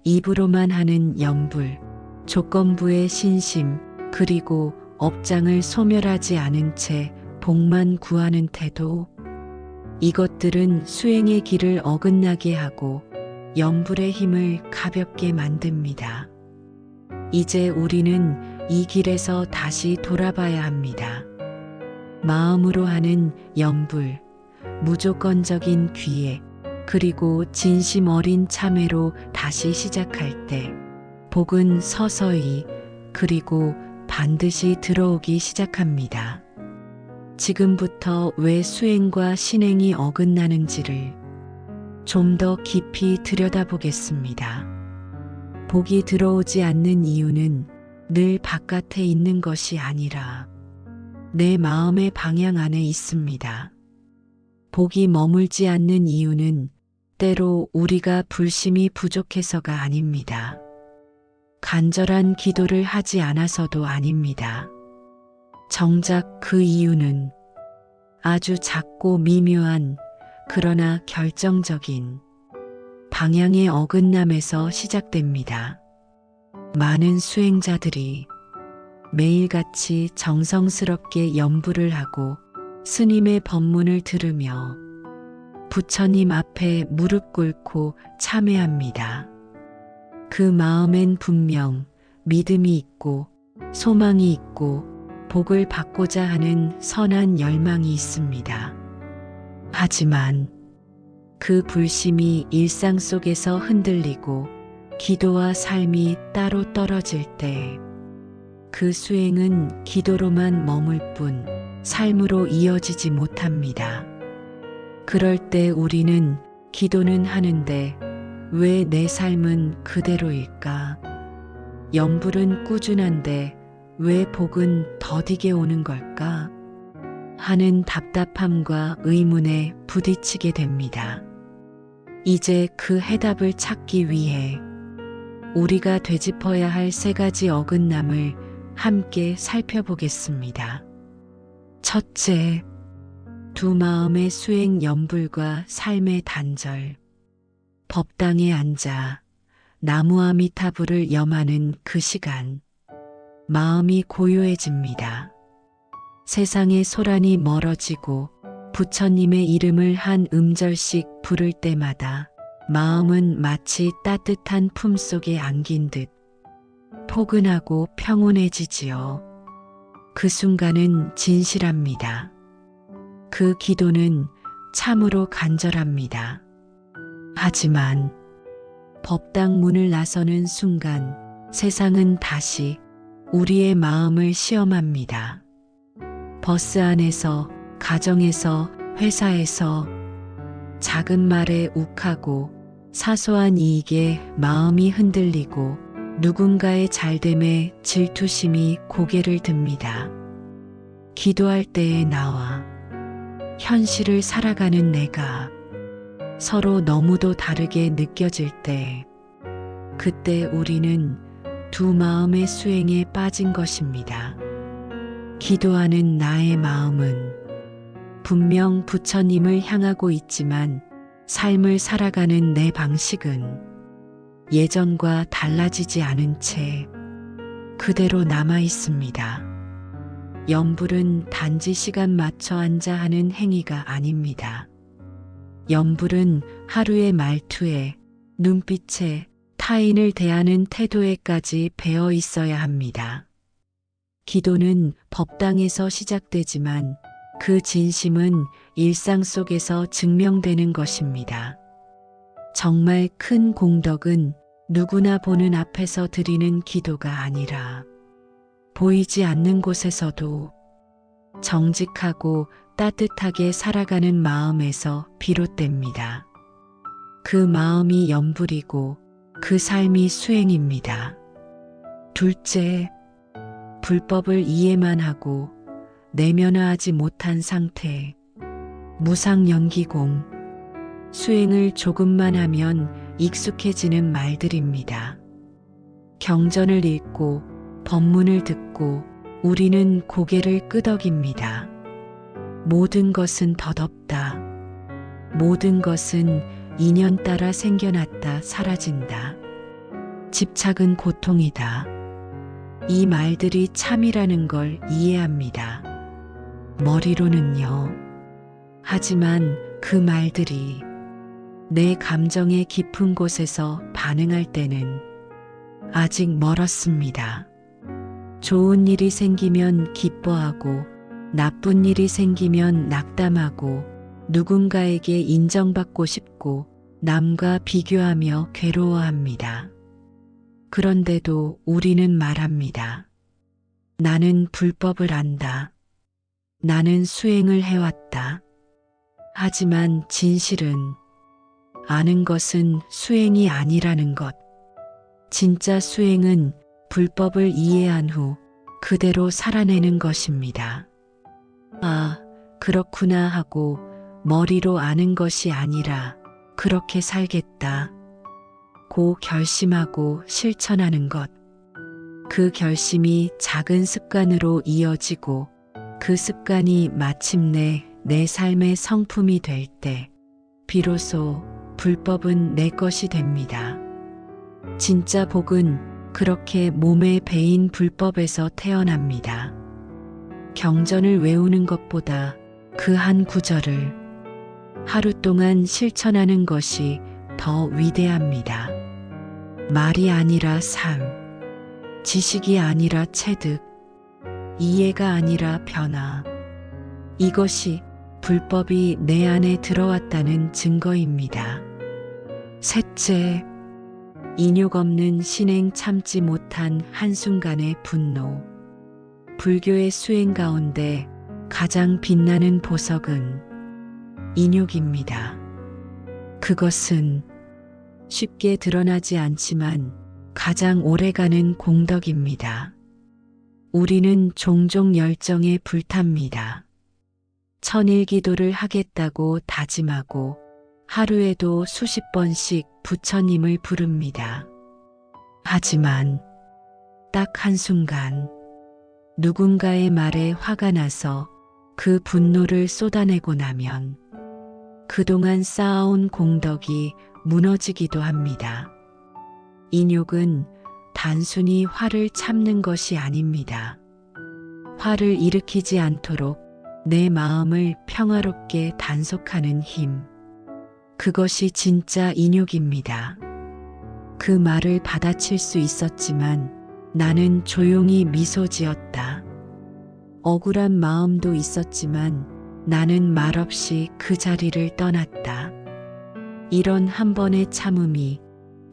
입으로만 하는 염불, 조건부의 신심, 그리고 업장을 소멸하지 않은 채 복만 구하는 태도, 이것들은 수행의 길을 어긋나게 하고 염불의 힘을 가볍게 만듭니다. 이제 우리는 이 길에서 다시 돌아봐야 합니다. 마음으로 하는 염불, 무조건적인 귀에, 그리고 진심 어린 참회로 다시 시작할 때 복은 서서히 그리고 반드시 들어오기 시작합니다. 지금부터 왜 수행과 신행이 어긋나는지를 좀 더 깊이 들여다보겠습니다. 복이 들어오지 않는 이유는 늘 바깥에 있는 것이 아니라 내 마음의 방향 안에 있습니다. 복이 머물지 않는 이유는 때로 우리가 불심이 부족해서가 아닙니다. 간절한 기도를 하지 않아서도 아닙니다. 정작 그 이유는 아주 작고 미묘한 그러나 결정적인 방향의 어긋남에서 시작됩니다. 많은 수행자들이 매일같이 정성스럽게 염불을 하고 스님의 법문을 들으며 부처님 앞에 무릎 꿇고 참회합니다. 그 마음엔 분명 믿음이 있고 소망이 있고 복을 받고자 하는 선한 열망이 있습니다. 하지만 그 불심이 일상 속에서 흔들리고 기도와 삶이 따로 떨어질 때 그 수행은 기도로만 머물 뿐 삶으로 이어지지 못합니다. 그럴 때 우리는 기도는 하는데 왜 내 삶은 그대로일까? 염불은 꾸준한데 왜 복은 더디게 오는 걸까? 하는 답답함과 의문에 부딪히게 됩니다. 이제 그 해답을 찾기 위해 우리가 되짚어야 할 세 가지 어긋남을 함께 살펴보겠습니다. 첫째, 두 마음의 수행 연불과 삶의 단절. 법당에 앉아 나무아미타불을 염하는 그 시간, 마음이 고요해집니다. 세상의 소란이 멀어지고 부처님의 이름을 한 음절씩 부를 때마다 마음은 마치 따뜻한 품속에 안긴 듯 포근하고 평온해지지요. 그 순간은 진실합니다. 그 기도는 참으로 간절합니다. 하지만 법당 문을 나서는 순간 세상은 다시 우리의 마음을 시험합니다. 버스 안에서, 가정에서, 회사에서 작은 말에 욱하고 사소한 이익에 마음이 흔들리고 누군가의 잘됨에 질투심이 고개를 듭니다. 기도할 때에 나와 현실을 살아가는 내가 서로 너무도 다르게 느껴질 때, 그때 우리는 두 마음의 수행에 빠진 것입니다. 기도하는 나의 마음은 분명 부처님을 향하고 있지만 삶을 살아가는 내 방식은 예전과 달라지지 않은 채 그대로 남아 있습니다. 염불은 단지 시간 맞춰 앉아 하는 행위가 아닙니다. 염불은 하루의 말투에, 눈빛에, 타인을 대하는 태도에까지 배어 있어야 합니다. 기도는 법당에서 시작되지만 그 진심은 일상 속에서 증명되는 것입니다. 정말 큰 공덕은 누구나 보는 앞에서 드리는 기도가 아니라 보이지 않는 곳에서도 정직하고 따뜻하게 살아가는 마음에서 비롯됩니다. 그 마음이 염불이고 그 삶이 수행입니다. 둘째, 불법을 이해만 하고 내면화하지 못한 상태, 무상연기공, 수행을 조금만 하면 익숙해지는 말들입니다. 경전을 읽고 법문을 듣고 우리는 고개를 끄덕입니다. 모든 것은 덧없다. 모든 것은 인연 따라 생겨났다 사라진다. 집착은 고통이다. 이 말들이 참이라는 걸 이해합니다. 머리로는요. 하지만 그 말들이 내 감정의 깊은 곳에서 반응할 때는 아직 멀었습니다. 좋은 일이 생기면 기뻐하고 나쁜 일이 생기면 낙담하고 누군가에게 인정받고 싶고 남과 비교하며 괴로워합니다. 그런데도 우리는 말합니다. 나는 불법을 안다. 나는 수행을 해왔다. 하지만 진실은 아는 것은 수행이 아니라는 것. 진짜 수행은 불법을 이해한 후 그대로 살아내는 것입니다. 아, 그렇구나 하고 머리로 아는 것이 아니라 그렇게 살겠다. 고 결심하고 실천하는 것. 그 결심이 작은 습관으로 이어지고 그 습관이 마침내 내 삶의 성품이 될 때 비로소 불법은 내 것이 됩니다. 진짜 복은 그렇게 몸에 배인 불법에서 태어납니다. 경전을 외우는 것보다 그 한 구절을 하루 동안 실천하는 것이 더 위대합니다. 말이 아니라 삶, 지식이 아니라 체득, 이해가 아니라 변화. 이것이 불법이 내 안에 들어왔다는 증거입니다. 셋째, 인욕 없는 신행 참지 못한 한순간의 분노. 불교의 수행 가운데 가장 빛나는 보석은 인욕입니다. 그것은 쉽게 드러나지 않지만 가장 오래가는 공덕입니다. 우리는 종종 열정에 불탑니다. 천일 기도를 하겠다고 다짐하고 하루에도 수십 번씩 부처님을 부릅니다. 하지만 딱 한순간 누군가의 말에 화가 나서 그 분노를 쏟아내고 나면 그동안 쌓아온 공덕이 무너지기도 합니다. 인욕은 단순히 화를 참는 것이 아닙니다. 화를 일으키지 않도록 내 마음을 평화롭게 단속하는 힘. 그것이 진짜 인욕입니다. 그 말을 받아칠 수 있었지만 나는 조용히 미소 지었다. 억울한 마음도 있었지만 나는 말없이 그 자리를 떠났다. 이런 한 번의 참음이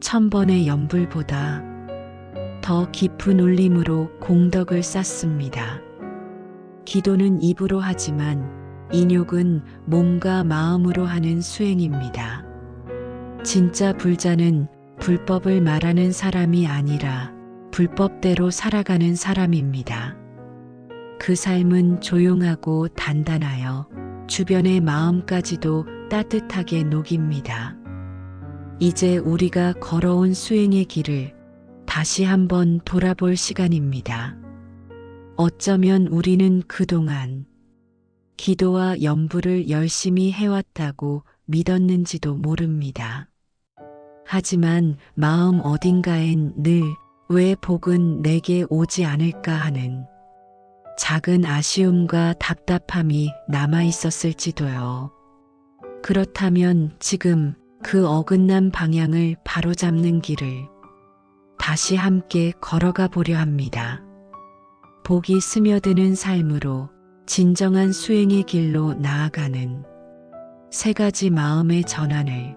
1000번의 연불보다 더 깊은 울림으로 공덕을 쌓습니다. 기도는 입으로 하지만 인욕은 몸과 마음으로 하는 수행입니다. 진짜 불자는 불법을 말하는 사람이 아니라 불법대로 살아가는 사람입니다. 그 삶은 조용하고 단단하여 주변의 마음까지도 따뜻하게 녹입니다. 이제 우리가 걸어온 수행의 길을 다시 한번 돌아볼 시간입니다. 어쩌면 우리는 그동안 기도와 연불을 열심히 해왔다고 믿었는지도 모릅니다. 하지만 마음 어딘가엔 늘 왜 복은 내게 오지 않을까 하는 작은 아쉬움과 답답함이 남아 있었을지도요. 그렇다면 지금 그 어긋난 방향을 바로잡는 길을 다시 함께 걸어가 보려 합니다. 복이 스며드는 삶으로 진정한 수행의 길로 나아가는 3가지 마음의 전환을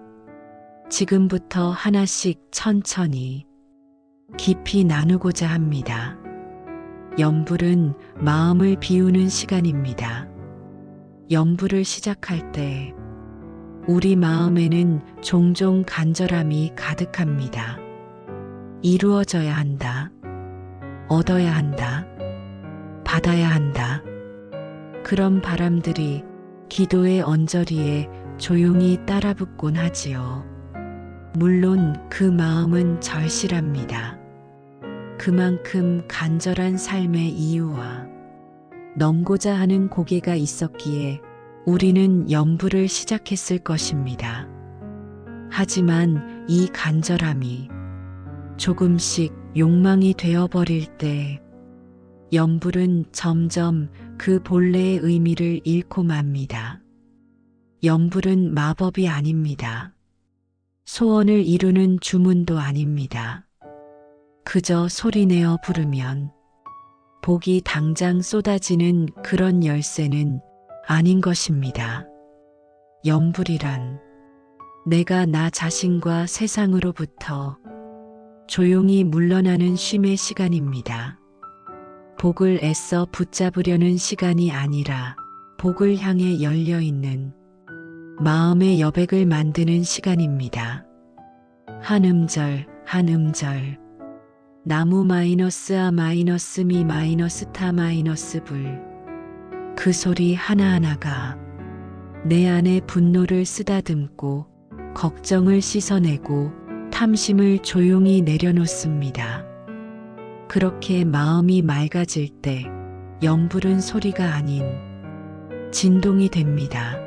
지금부터 하나씩 천천히 깊이 나누고자 합니다. 연불은 마음을 비우는 시간입니다. 연불을 시작할 때 우리 마음에는 종종 간절함이 가득합니다. 이루어져야 한다. 얻어야 한다. 받아야 한다. 그런 바람들이 기도의 언저리에 조용히 따라붙곤 하지요. 물론 그 마음은 절실합니다. 그만큼 간절한 삶의 이유와 넘고자 하는 고개가 있었기에 우리는 연불을 시작했을 것입니다. 하지만 이 간절함이 조금씩 욕망이 되어버릴 때 연불은 점점 그 본래의 의미를 잃고 맙니다. 연불은 마법이 아닙니다. 소원을 이루는 주문도 아닙니다. 그저 소리내어 부르면 복이 당장 쏟아지는 그런 열쇠는 아닌 것입니다. 연불이란 내가 나 자신과 세상으로부터 조용히 물러나는 쉼의 시간입니다. 복을 애써 붙잡으려는 시간이 아니라 복을 향해 열려있는 마음의 여백을 만드는 시간입니다. 한 음절 한 음절 나무 마이너스 아 마이너스 미 마이너스 타 마이너스 불 그 소리 하나하나가 내 안의 분노를 쓰다듬고 걱정을 씻어내고 탐심을 조용히 내려놓습니다. 그렇게 마음이 맑아질 때 연불은 소리가 아닌 진동이 됩니다.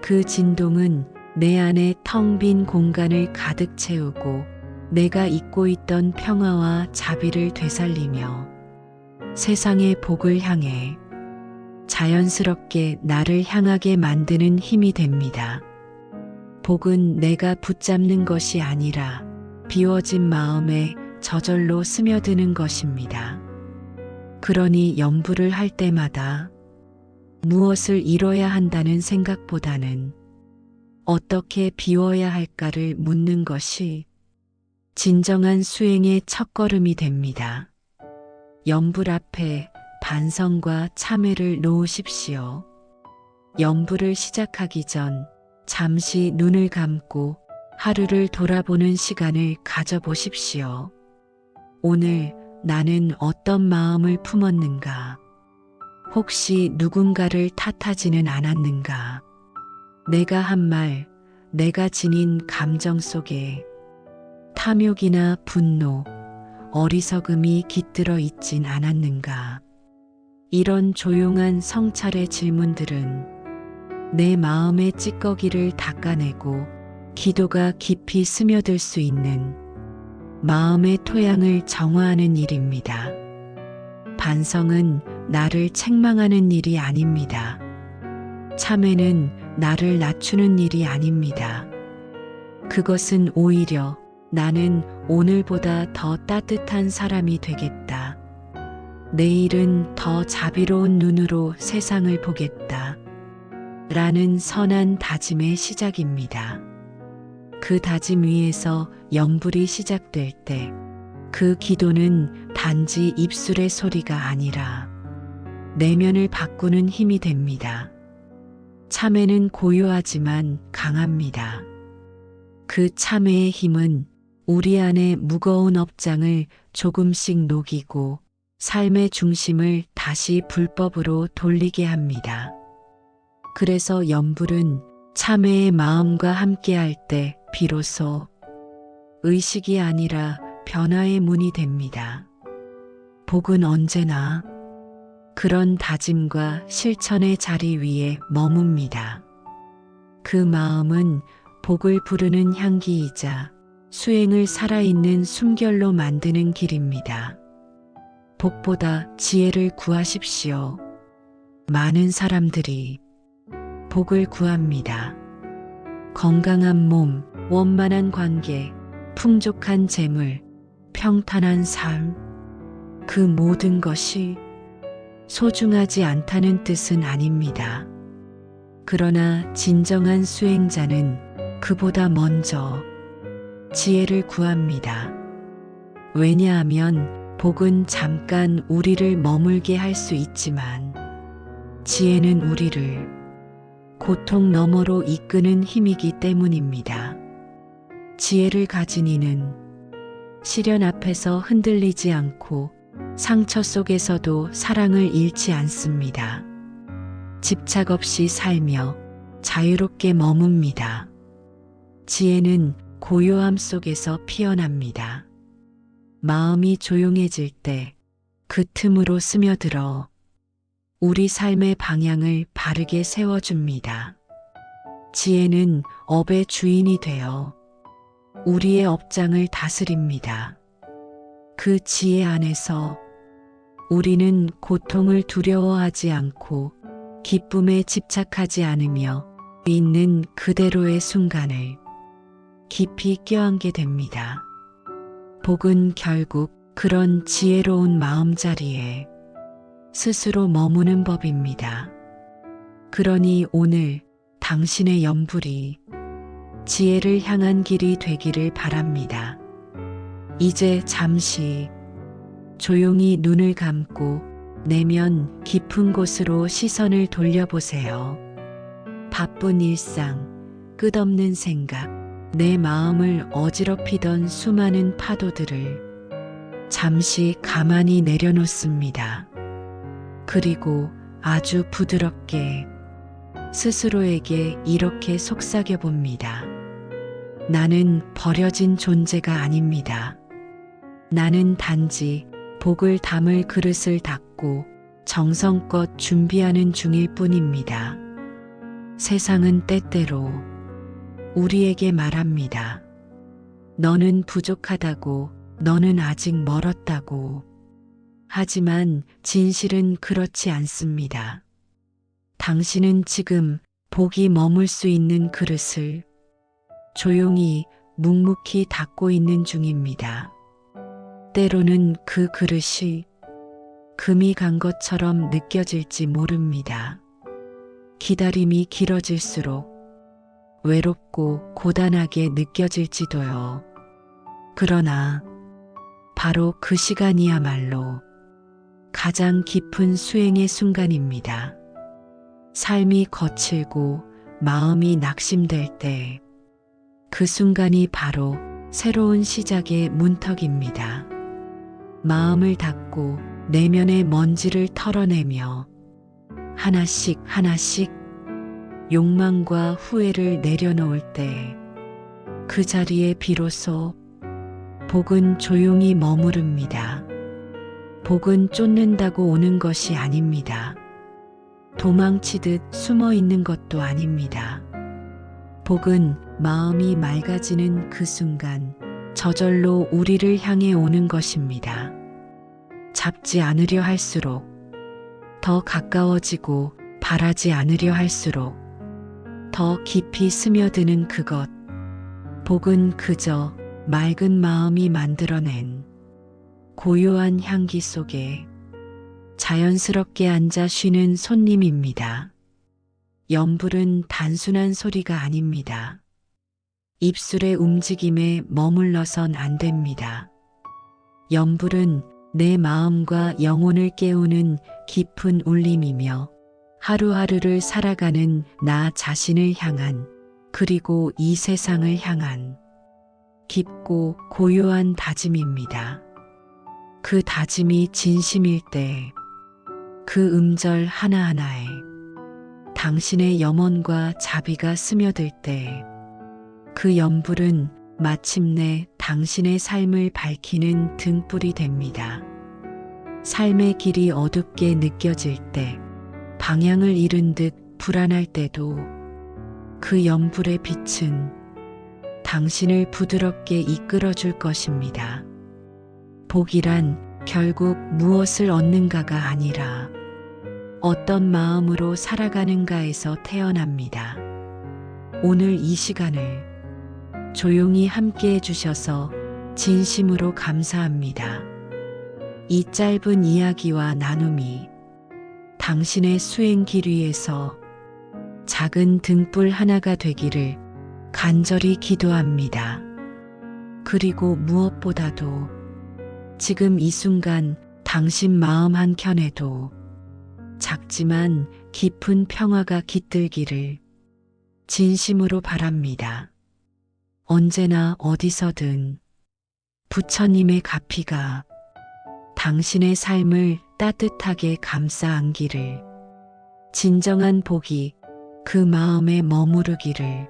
그 진동은 내 안에 텅 빈 공간을 가득 채우고 내가 잊고 있던 평화와 자비를 되살리며 세상의 복을 향해 자연스럽게 나를 향하게 만드는 힘이 됩니다. 복은 내가 붙잡는 것이 아니라 비워진 마음에 저절로 스며드는 것입니다. 그러니 연불을 할 때마다 무엇을 이뤄야 한다는 생각보다는 어떻게 비워야 할까를 묻는 것이 진정한 수행의 첫걸음이 됩니다. 연불 앞에 반성과 참회를 놓으십시오. 연불을 시작하기 전 잠시 눈을 감고 하루를 돌아보는 시간을 가져보십시오. 오늘 나는 어떤 마음을 품었는가? 혹시 누군가를 탓하지는 않았는가? 내가 한 말, 내가 지닌 감정 속에 탐욕이나 분노, 어리석음이 깃들어 있진 않았는가? 이런 조용한 성찰의 질문들은 내 마음의 찌꺼기를 닦아내고 기도가 깊이 스며들 수 있는 마음의 토양을 정화하는 일입니다. 반성은 나를 책망하는 일이 아닙니다. 참회는 나를 낮추는 일이 아닙니다. 그것은 오히려 나는 오늘보다 더 따뜻한 사람이 되겠다. 내일은 더 자비로운 눈으로 세상을 보겠다. 라는 선한 다짐의 시작입니다. 그 다짐 위에서 영불이 시작될 때 그 기도는 단지 입술의 소리가 아니라 내면을 바꾸는 힘이 됩니다. 참회는 고요하지만 강합니다. 그 참회의 힘은 우리 안의 무거운 업장을 조금씩 녹이고 삶의 중심을 다시 불법으로 돌리게 합니다. 그래서 염불은 참회의 마음과 함께할 때 비로소 의식이 아니라 변화의 문이 됩니다. 복은 언제나 그런 다짐과 실천의 자리 위에 머뭅니다. 그 마음은 복을 부르는 향기이자 수행을 살아있는 숨결로 만드는 길입니다. 복보다 지혜를 구하십시오. 많은 사람들이 복을 구합니다. 건강한 몸, 원만한 관계, 풍족한 재물, 평탄한 삶, 그 모든 것이 소중하지 않다는 뜻은 아닙니다. 그러나 진정한 수행자는 그보다 먼저 지혜를 구합니다. 왜냐하면 복은 잠깐 우리를 머물게 할 수 있지만 지혜는 우리를 고통 너머로 이끄는 힘이기 때문입니다. 지혜를 가진 이는 시련 앞에서 흔들리지 않고 상처 속에서도 사랑을 잃지 않습니다. 집착 없이 살며 자유롭게 머뭅니다. 지혜는 고요함 속에서 피어납니다. 마음이 조용해질 때 그 틈으로 스며들어 우리 삶의 방향을 바르게 세워줍니다. 지혜는 업의 주인이 되어 우리의 업장을 다스립니다. 그 지혜 안에서 우리는 고통을 두려워하지 않고 기쁨에 집착하지 않으며 있는 그대로의 순간을 깊이 껴안게 됩니다. 복은 결국 그런 지혜로운 마음자리에 스스로 머무는 법입니다. 그러니 오늘 당신의 염불이 지혜를 향한 길이 되기를 바랍니다. 이제 잠시 조용히 눈을 감고 내면 깊은 곳으로 시선을 돌려보세요. 바쁜 일상, 끝없는 생각, 내 마음을 어지럽히던 수많은 파도들을 잠시 가만히 내려놓습니다. 그리고 아주 부드럽게 스스로에게 이렇게 속삭여 봅니다. 나는 버려진 존재가 아닙니다. 나는 단지 복을 담을 그릇을 닫고 정성껏 준비하는 중일 뿐입니다. 세상은 때때로 우리에게 말합니다. 너는 부족하다고, 너는 아직 멀었다고. 하지만 진실은 그렇지 않습니다. 당신은 지금 복이 머물 수 있는 그릇을 조용히 묵묵히 닫고 있는 중입니다. 때로는 그 그릇이 금이 간 것처럼 느껴질지 모릅니다. 기다림이 길어질수록 외롭고 고단하게 느껴질지도요. 그러나 바로 그 시간이야말로 가장 깊은 수행의 순간입니다. 삶이 거칠고 마음이 낙심될 때 그 순간이 바로 새로운 시작의 문턱입니다. 마음을 닫고 내면의 먼지를 털어내며 하나씩 하나씩 욕망과 후회를 내려놓을 때 그 자리에 비로소 복은 조용히 머무릅니다. 복은 쫓는다고 오는 것이 아닙니다. 도망치듯 숨어 있는 것도 아닙니다. 복은 마음이 맑아지는 그 순간 저절로 우리를 향해 오는 것입니다. 잡지 않으려 할수록 더 가까워지고 바라지 않으려 할수록 더 깊이 스며드는 그것. 복은 그저 맑은 마음이 만들어낸 고요한 향기 속에 자연스럽게 앉아 쉬는 손님입니다. 염불은 단순한 소리가 아닙니다. 입술의 움직임에 머물러선 안 됩니다. 염불은 내 마음과 영혼을 깨우는 깊은 울림이며 하루하루를 살아가는 나 자신을 향한, 그리고 이 세상을 향한 깊고 고요한 다짐입니다. 그 다짐이 진심일 때, 그 음절 하나하나에 당신의 염원과 자비가 스며들 때, 그 염불은 마침내 당신의 삶을 밝히는 등불이 됩니다. 삶의 길이 어둡게 느껴질 때, 방향을 잃은 듯 불안할 때도 그 염불의 빛은 당신을 부드럽게 이끌어 줄 것입니다. 복이란 결국 무엇을 얻는가가 아니라 어떤 마음으로 살아가는가에서 태어납니다. 오늘 이 시간을 조용히 함께 해주셔서 진심으로 감사합니다. 이 짧은 이야기와 나눔이 당신의 수행 길 위에서 작은 등불 하나가 되기를 간절히 기도합니다. 그리고 무엇보다도 지금 이 순간 당신 마음 한켠에도 작지만 깊은 평화가 깃들기를 진심으로 바랍니다. 언제나 어디서든 부처님의 가피가 당신의 삶을 따뜻하게 감싸 안기를, 진정한 복이 그 마음에 머무르기를